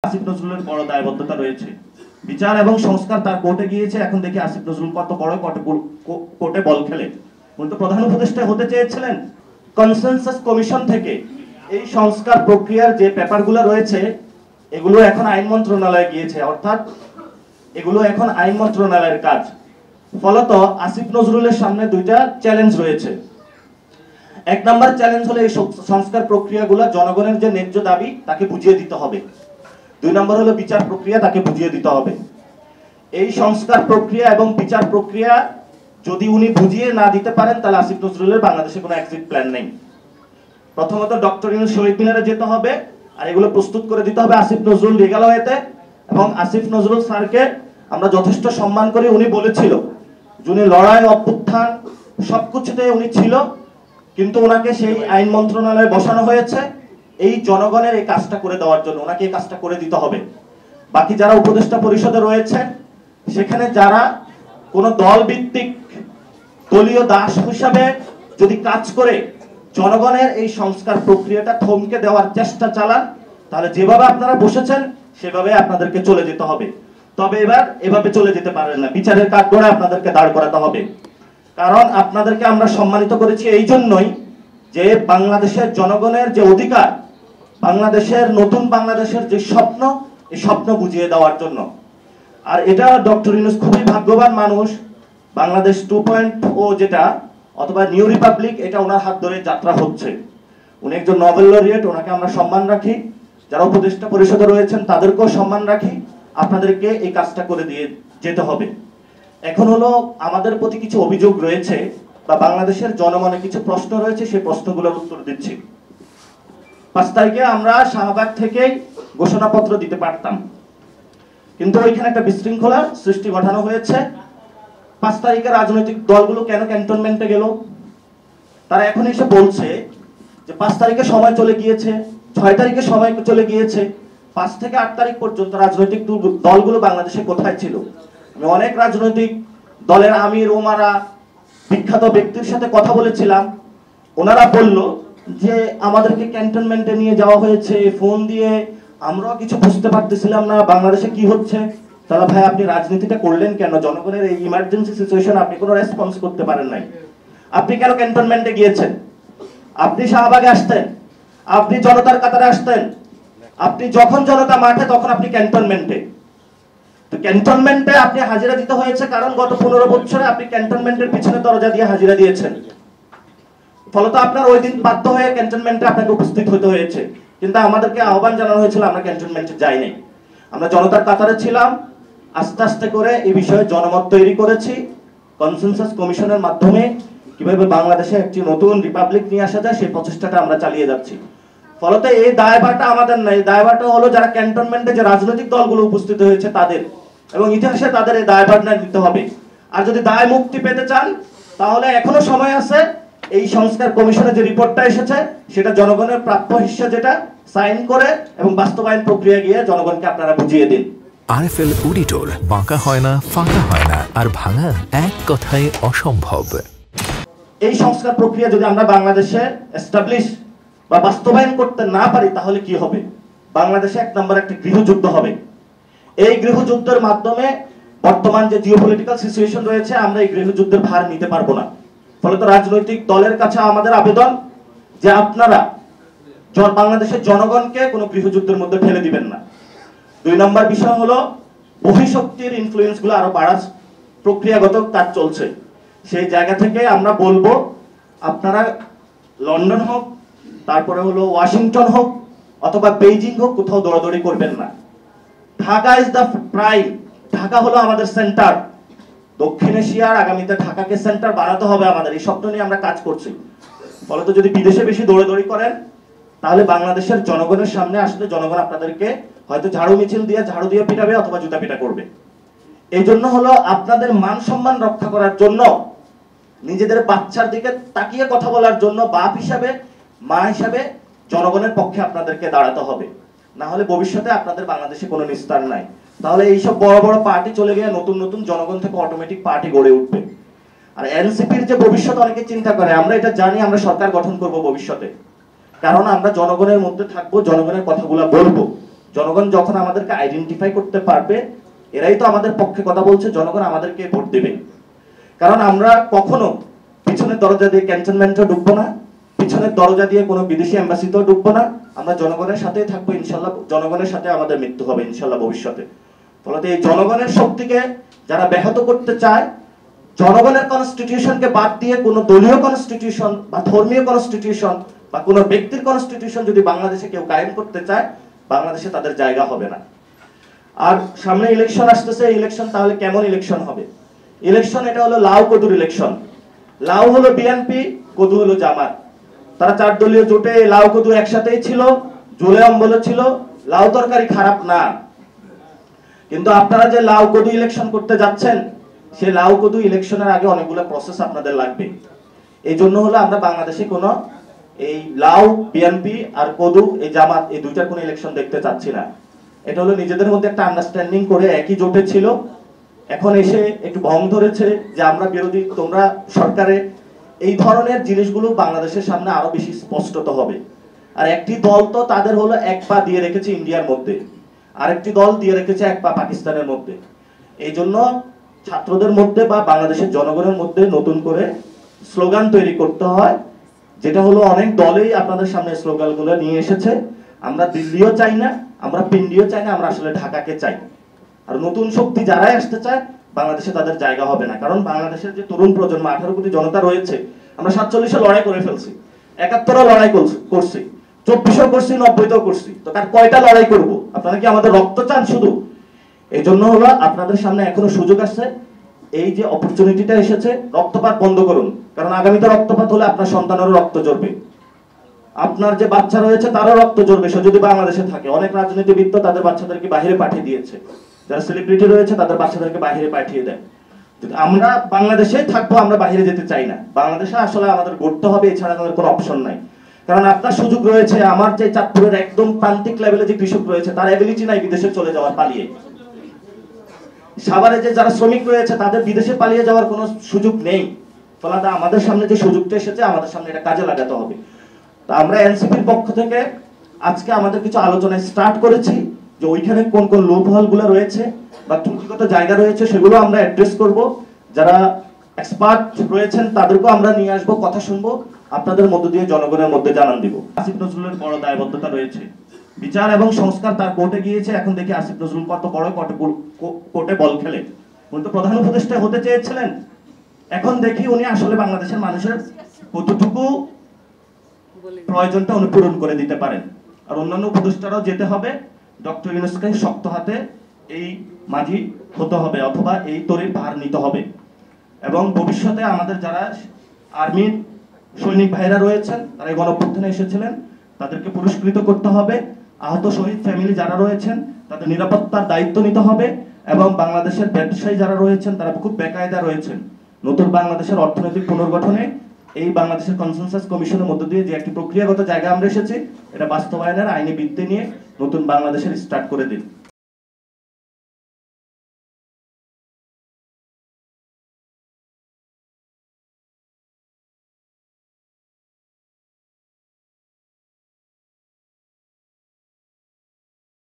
আসিফ নজরুলের বড় দায়বদ্ধতা রয়েছে। বিচার এবং সংস্কার তার কোর্টে গিয়েছে, এখন দেখি আসিফ নজরুল কত বড় কোর্টে বল খেলে। উনি তো প্রধান উপদেষ্টা হতে চেয়েছিলেন। কনসেনসাস কমিশন থেকে এই সংস্কার প্রক্রিয়ার যে পেপারগুলো রয়েছে এগুলো এখন আইন মন্ত্রণালয়ে গিয়েছে, অর্থাৎ এগুলো এখন আইন মন্ত্রণালয়ের কাজ। ফলত আসিফ নজরুলের সামনে দুইটা চ্যালেঞ্জ রয়েছে। এক নম্বর চ্যালেঞ্জ হলো এই সংস্কার প্রক্রিয়াগুলো জনগণের যে ন্যায্য দাবি তাকে বুঝিয়ে দিতে হবে। দুই নম্বর হলো বিচার প্রক্রিয়া তাকে বুঝিয়ে দিতে হবে। এই সংস্কার প্রক্রিয়া এবং বিচার প্রক্রিয়া যদি উনি বুঝিয়ে না দিতে পারেন তাহলে আসিফ নজরুলের বাংলাদেশে কোনো এক্সিট প্ল্যান নেই। প্রথমত ডক্টর ইউনূস শহীদ মিনারে যেতে হবে, আর এগুলো প্রস্তুত করে দিতে হবে আসিফ নজরুল রেগালয়েতে। এবং আসিফ নজরুল স্যারকে আমরা যথেষ্ট সম্মান করি। উনি বলেছিল যিনি লড়াই অভ্যুত্থান সবকিছুতে উনি ছিল, কিন্তু ওনাকে সেই আইন মন্ত্রণালয়ে বসানো হয়েছে এই জনগণের এই কাজটা করে দেওয়ার জন্য। ওনাকে এই কাজটা করে দিতে হবে। বাকি যারা উপদেষ্টা পরিষদে রয়েছে সেখানে যারা কোনো দল ভিত্তিক দলীয় দাস হিসাবে যদি কাজ করে জনগণের এই সংস্কার প্রক্রিয়াটা থমকে দেওয়ার চেষ্টা চালান তাহলে যেভাবে আপনারা বসেছেন সেভাবে আপনাদেরকে চলে যেতে হবে। তবে এবার এভাবে চলে যেতে পারেন না, বিচারের কাঠগড়ে আপনাদেরকে দাঁড় করাতে হবে। কারণ আপনাদেরকে আমরা সম্মানিত করেছি এই জন্যই যে বাংলাদেশের জনগণের যে অধিকার, বাংলাদেশের নতুন বাংলাদেশের যে স্বপ্ন, এই স্বপ্ন বুঝিয়ে দেওয়ার জন্য। আর এটা ডক্টর ইউনূস খুবই ভাগ্যবান মানুষ। বাংলাদেশ 2.0 যেটা অথবা নিউ রিপাবলিক, এটা ওনার হাত ধরে যাত্রা হচ্ছে। উনি একজন নোবেল লরিয়েট, ওনাকে আমরা সম্মান রাখি। যারা উপদেষ্টা পরিষদে রয়েছেন তাদেরকেও সম্মান রাখি। আপনাদেরকে এই কাজটা করে দিয়ে যেতে হবে। এখন হলো আমাদের প্রতি কিছু অভিযোগ রয়েছে বা বাংলাদেশের জনমনে কিছু প্রশ্ন রয়েছে, সেই প্রশ্নগুলোর উত্তর দিচ্ছি। 5 তারিখে আমরা শাহবাগ থেকেই ঘোষণাপত্র দিতে পারতাম, কিন্তু ওইখানে একটা বিশৃঙ্খলা সৃষ্টি ঘটানো হয়েছে। 5 তারিখে রাজনৈতিক দলগুলো কেন ক্যান্টনমেন্টে গেল? তারা এখন এসে বলছে যে 5 তারিখে সময় চলে গিয়েছে, 6 তারিখে সময় চলে গিয়েছে, 5 থেকে 8 তারিখ পর্যন্ত রাজনৈতিক দলগুলো বাংলাদেশে কোথায় ছিল? আমি অনেক রাজনৈতিক দলের আমির ওমারা বিখ্যাত ব্যক্তির সাথে কথা বলেছিলাম। ওনারা বলল যে আমাদেরকে ক্যান্টনমেন্টে নিয়ে যাওয়া হয়েছে, ফোন দিয়ে আমরাও কিছু বুঝতে পারতেছিলাম না বাংলাদেশে কি হচ্ছে। তাহলে ভাই আপনি রাজনীতিটা করলেন কেন? জনগণের এই ইমার্জেন্সি সিচুয়েশন আপনি কোনো রেসপন্স করতে পারেন নাই। আপনি কেন ক্যান্টনমেন্টে গিয়েছেন? আপনি শাহবাগে আসতেন, আপনি জনতার কাতারে আসতেন, আপনি যখন জনতা মাঠে তখন আপনি ক্যান্টনমেন্টে। তো ক্যান্টনমেন্টে আপনি হাজিরা দিতে হয়েছে কারণ গত 15 বছরে আপনি ক্যান্টনমেন্টের পিছনে দরজা দিয়ে হাজিরা দিয়েছেন। ফলত আপনার ওই দিন বাধ্য হয়ে ক্যান্টনমেন্টে আপনাকে উপস্থিত হতে হয়েছে। কিন্তু আমাদেরকে আহ্বান জানানো হয়েছিল, আমরা ক্যান্টনমেন্টে যাই নাই। আমরা জনতার কাতারে ছিলাম। আস্তে আস্তে করে এই বিষয়ে জনমত তৈরি করেছি। কনসেনসাস কমিশনের মাধ্যমে কিভাবে বাংলাদেশে একটি নতুন রিপাবলিক নিয়ে আসা যায় সেই প্রচেষ্টাটা আমরা চালিয়ে যাচ্ছি। ফলত এই দায়ভারটা আমাদের নাই, দায়ভারটা হলো যারা ক্যান্টনমেন্টে যে রাজনৈতিক দলগুলো উপস্থিত হয়েছে তাদের, এবং ইতিহাসে তাদের এই দায়ভারটা নিতে হবে। আর যদি দায় মুক্তি পেতে চান তাহলে এখনো সময় আছে। এই সংস্কার কমিশনের যে রিপোর্টটা এসেছে সেটা জনগণের প্রাপ্য হিস্সা, যেটা সাইন করে এবং বাস্তবায়ন প্রক্রিয়া গিয়ে জনগণকে আপনারা বুঝিয়ে দিন। আরএফএল অডিটর, বাঁকা হয় না, ফাঁকা হয় না, আর ভাঙা এক কথায় অসম্ভব। এই সংস্কার প্রক্রিয়া যদি আমরা বাংলাদেশে এস্টাবলিশ বা বাস্তবায়ন করতে না পারি তাহলে কি হবে? বাংলাদেশে 1 নম্বর একটা গৃহযুদ্ধ হবে। এই গৃহযুদ্ধের মাধ্যমে বর্তমান যে জিওপলিটিক্যাল সিচুয়েশন রয়েছে আমরা এই গৃহযুদ্ধের ভার নিতে পারবো না। ফলত রাজনৈতিক দলের কাছে আমাদের আবেদন যে আপনারা বাংলাদেশের জনগণকে কোনো গৃহযুদ্ধের মধ্যে ঠেলে দিবেন না। 2 নম্বর বিষয় হলো বহিঃশক্তির ইনফ্লুয়েন্সগুলো আরো বাড়ার প্রক্রিয়াগত কাজ চলছে। সেই জায়গা থেকে আমরা বলবো আপনারা লন্ডন হোক, তারপরে হলো ওয়াশিংটন হোক অথবা বেইজিং হোক, কোথাও দৌড়াদৌড়ি করবেন না। Dhaka is the prime. Dhaka হলো আমাদের সেন্টার। দক্ষিণ এশিয়ার আগামীতে ঢাকাকে সেন্টার বানাতে হবে আমাদের। এই স্বপ্ন নিয়ে আমরা কাজ করছি। ফলত যদি বিদেশে বেশি দৌড়াদৌড়ি করেন তাহলে বাংলাদেশের জনগণের সামনে আসলে জনগণ আপনাদেরকে হয়তো ঝাড়ু মিছিল দিয়ে ঝাড়ু দিয়ে পিটাবে অথবা জুতা পিটা করবে। এই জন্য হলো আপনাদের মান সম্মান রক্ষা করার জন্য, নিজেদের বাচ্চার দিকে তাকিয়ে কথা বলার জন্য বাপ হিসাবে, মা হিসাবে জনগণের পক্ষে আপনাদেরকে দাঁড়াতে হবে। না হলে ভবিষ্যতে আপনাদের বাংলাদেশে কোনো নিস্তার নাই। তাহলে এইসব বড় বড় পার্টি চলে গিয়ে নতুন নতুন জনগণ থেকে অটোমেটিক পার্টি গড়ে উঠবে। আর এনসিপির যে ভবিষ্যৎ অনেকে চিন্তা করে, আমরা এটা জানি আমরা সরকার গঠন করব ভবিষ্যতে। কারণ আমরা জনগণের মধ্যে থাকবো, জনগণের কথাগুলো বলবো। জনগণ যখন আমাদেরকে আইডেন্টিফাই করতে পারবে, এরাই তো আমাদের পক্ষে কথা বলছে, জনগণ আমাদেরকে ভোট দেবে। কারণ আমরা কখনো পিছনের দরজা দিয়ে ক্যান্টনমেন্টে ঢুকবো না, পিছনের দরজা দিয়ে কোনো বিদেশি এম্বাসিতেও ঢুকবো না। আমরা জনগণের সাথেই থাকবো ইনশাল্লাহ, জনগণের সাথে আমাদের মৃত্যু হবে ইনশাল্লাহ ভবিষ্যতে। ফলে এই জনগণের শক্তিকে যারা ব্যাহত করতে চায়, জনগণের কনস্টিটিউশনকে বাদ দিয়ে কোনো দলীয় কনস্টিটিউশন বা ধর্মীয় কনস্টিটিউশন বা কোনো ব্যক্তির কনস্টিটিউশন যদি বাংলাদেশে কেউ কায়েম করতে চায়, বাংলাদেশে তাদের জায়গা হবে না। আর সামনে ইলেকশন আসতেছে, ইলেকশন তাহলে কেমন ইলেকশন হবে? ইলেকশন এটা হলো লাউ কদুর ইলেকশন। লাউ হলো বিএনপি, কদু হলো জামাত। তারা 4 দলীয় জোটে লাউ কদু একসাথেই ছিল, জোলে অম্বল ছিল। লাউ তরকারি খারাপ না, কিন্তু আপনারা যে লাউ কদু ইলেকশন করতে যাচ্ছেন, সেই লাউ কদু ইলেকশনের আগে অনেকগুলো প্রসেস আপনাদের লাগবে। এই জন্য হলো আমরা বাংলাদেশে কোনো এই লাউ বিএনপি আর কদু এই জামাত এই দুইটার কোনো ইলেকশন দেখতে চাচ্ছি না। এটা হলো নিজেদের মধ্যে একটা আন্ডারস্ট্যান্ডিং করে একই জোটে ছিল, এখন এসে একটু ভং ধরেছে যে আমরা বিরোধী, তোমরা সরকারে। এই ধরনের জিনিসগুলো বাংলাদেশের সামনে আরো বেশি স্পষ্টত হবে। আর একটি দল তো তাদের হলো এক পা দিয়ে রেখেছে ইন্ডিয়ার মধ্যে, আরেকটি দল দিয়ে রেখেছে এক পা পাকিস্তানের মধ্যে। এই জন্য ছাত্রদের মধ্যে বা বাংলাদেশের জনগণের মধ্যে নতুন করে স্লোগান তৈরি করতে হয়, যেটা হলো অনেক দলেই আপনাদের সামনে স্লোগানগুলো নিয়ে এসেছে। আমরা দিল্লিও চাই না, আমরা পিন্ডিও চাই না, আমরা আসলে ঢাকাকে চাই। আর নতুন শক্তি যারাই আসতে চায়, বাংলাদেশে তাদের জায়গা হবে না। কারণ বাংলাদেশের যে তরুণ প্রজন্ম 18 কোটি জনতা রয়েছে, আমরা 47-এ লড়াই করে ফেলছি, 71-এও লড়াই করছি, 24-এও করছি, 90-তেও করছি। তো তার কয়টা লড়াই করব? আপনারা কি আমাদের রক্ত চান শুধু? এই জন্য হলো আপনাদের সামনে এখনো সুযোগ আছে। এই যে অপরচুনিটিটা এসেছে, রক্তপাত বন্ধ করুন। কারণ আগামীতে রক্তপাত হলে আপনার সন্তানেরও রক্ত ঝরবে, আপনার যে বাচ্চা রয়েছে তারও রক্ত ঝরবে। সে যদি বাংলাদেশে থাকে, অনেক রাজনীতিবিদ তাদের বাচ্চাদেরকে বাইরে পাঠিয়ে দিয়েছে, যারা সেলিব্রিটি রয়েছে তাদের বাচ্চাদেরকে বাইরে পাঠিয়ে দেয়। আমরা বাংলাদেশে থাকবো, আমরা বাইরে যেতে চাই না। বাংলাদেশে আসলে আমাদের গড়তে হবে, এছাড়া আমাদের কোনো অপশন নাই। কারণ আপনার সুযোগ রয়েছে, আমার যে চাঁদপুরের একদম প্রান্তিক লেভেলে যে কৃষক রয়েছে, তার এবিলিটি নাই বিদেশে চলে যাওয়ার পালিয়ে। সাভারে যে যারা শ্রমিক রয়েছে, তাদের বিদেশে পালিয়ে যাওয়ার কোনো সুযোগ নেই। ফলে আমাদের সামনে যে সুযোগটা এসেছে, আমাদের সামনে এটা কাজে লাগাতে হবে। তা আমরা এনসিপির পক্ষ থেকে আজকে আমাদের কিছু আলোচনা স্টার্ট করেছি, যে ওইখানে কোন কোন লোপহলগুলো রয়েছে বা ত্রুটিগত জায়গা রয়েছে, সেগুলো আমরা অ্যাড্রেস করব। যারা এক্সপার্ট রয়েছেন তাদেরকেও আমরা নিয়ে আসবো, কথা শুনবো, আপনাদের মধ্য দিয়ে জনগণের মধ্যে জানান দিব। আসিফ নজরুলের বড় দায়বদ্ধতা রয়েছে, বিচার এবং সংস্কার তার কোর্টে গিয়েছে। এখন দেখি আসিফ নজরুল কত বড় কোর্টে বল খেলে। উনি তো প্রধান উপদেষ্টা হতে চেয়েছিলেন, এখন দেখি উনি আসলে বাংলাদেশের মানুষের কতটুকু প্রয়োজনটা উনি পূরণ করে দিতে পারেন। আর অন্যান্য উপদেষ্টারাও যেতে হবে, ডক্টর ইউনূসকে শক্ত হাতে এই মাঝি হতে হবে, অথবা এই তরির ভার নিতে হবে। এবং ভবিষ্যতে আমাদের যারা আর্মির সৈনিক ভাইরা রয়েছেন, তারা গণঅভ্যুত্থানে এসেছিলেন, তাদেরকে পুরস্কৃত করতে হবে। আহত শহীদ ফ্যামিলি যারা রয়েছেন, তাদের নিরাপত্তার দায়িত্ব নিতে হবে। এবং বাংলাদেশের ব্যবসায়ী যারা রয়েছেন, তারা খুব বেকায়দা রয়েছেন। নতুন বাংলাদেশের অর্থনৈতিক পুনর্গঠনে এই বাংলাদেশের কনসেনসাস কমিশনের মধ্য দিয়ে যে একটি প্রক্রিয়াগত জায়গা আমরা এসেছি, এটা বাস্তবায়নের আইনি ভিত্তি নিয়ে নতুন বাংলাদেশের স্টার্ট করে দিন।